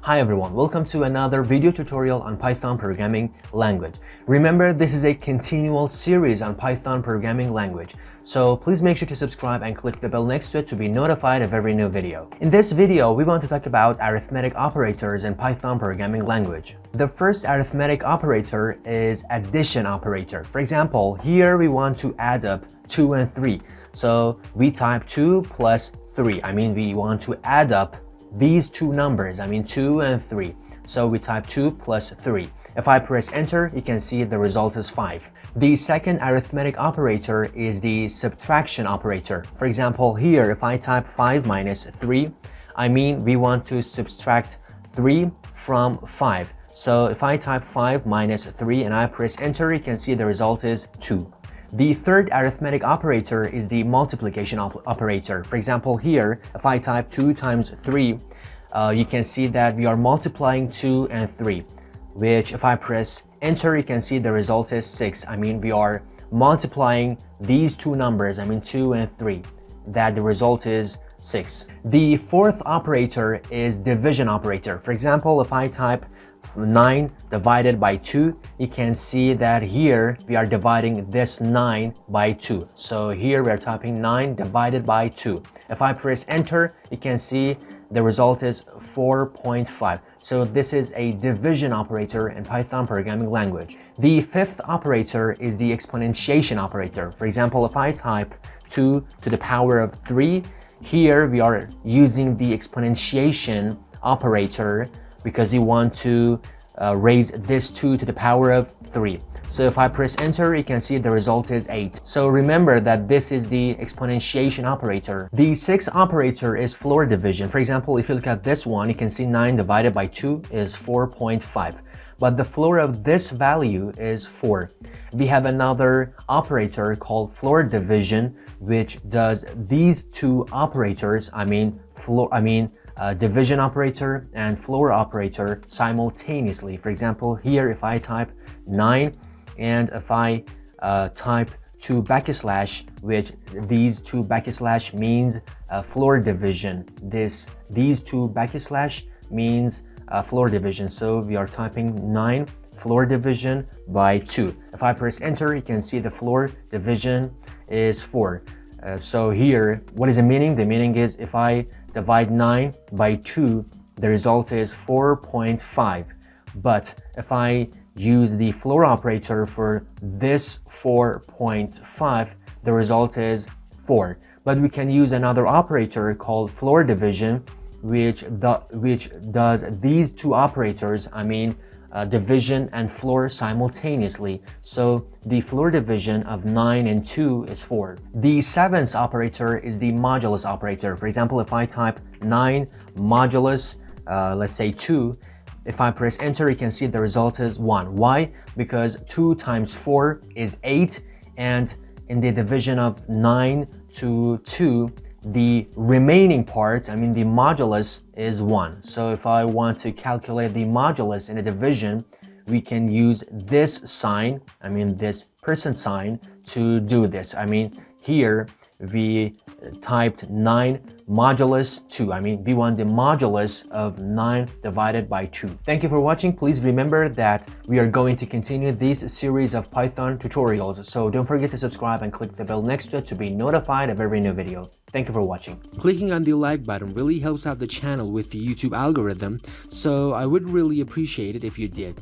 Hi everyone, welcome to another video tutorial on Python programming language. Remember, this is a continual series on Python programming language, so please make sure to subscribe and click the bell next to it to be notified of every new video. In this video, we want to talk about arithmetic operators in Python programming language. The first arithmetic operator is addition operator. For example, here we want to add up 2 and 3. So we type 2 plus 3. We want to add up these two numbers, 2 and 3. So we type 2 plus 3. If I press enter, you can see the result is 5. The second arithmetic operator is the subtraction operator. For example, here if I type 5 minus 3, we want to subtract 3 from 5. So if I type 5 minus 3 and I press enter, you can see the result is 2. The third arithmetic operator is the multiplication operator. For example, here, if I type 2 times 3, you can see that we are multiplying 2 and 3, which if I press enter, you can see the result is 6. We are multiplying these two numbers, 2 and 3, that the result is 6. The fourth operator is division operator. For example, if I type 9 divided by 2, you can see that here we are dividing this 9 by 2. So here we are typing 9 divided by 2. If I press enter, you can see the result is 4.5. So this is a division operator in Python programming language. The fifth operator is the exponentiation operator. For example, if I type 2 to the power of 3, here we are using the exponentiation operator because you want to raise this 2 to the power of 3. So if I press enter, you can see the result is 8. So remember that this is the exponentiation operator. The sixth operator is floor division. For example, if you look at this one, you can see 9 divided by 2 is 4.5. But the floor of this value is 4. We have another operator called floor division, which does these two operators, division operator and floor operator simultaneously. For example, here if I type 9 and if I type 2 backslash, which these 2 backslash means floor division. These 2 backslash means floor division. So we are typing 9 floor division by 2. If I press enter, you can see the floor division is 4. So here, what is the meaning? The meaning is if I divide 9 by 2, the result is 4.5. But if I use the floor operator for this 4.5, the result is 4. But we can use another operator called floor division, which does these two operators, division and floor simultaneously. So the floor division of 9 and 2 is 4. The seventh operator is the modulus operator. For example, if I type 9 modulus, let's say 2, if I press enter, you can see the result is 1. Why? Because 2 times 4 is 8, and in the division of 9 to 2, the remaining part, the modulus is 1. So if I want to calculate the modulus in a division, we can use this sign, this % sign, to do this. Here we typed 9 modulus 2. We want the modulus of 9 divided by 2. Thank you for watching. Please remember that we are going to continue this series of Python tutorials. So don't forget to subscribe and click the bell next to it to be notified of every new video. Thank you for watching. Clicking on the like button really helps out the channel with the YouTube algorithm, so I would really appreciate it if you did.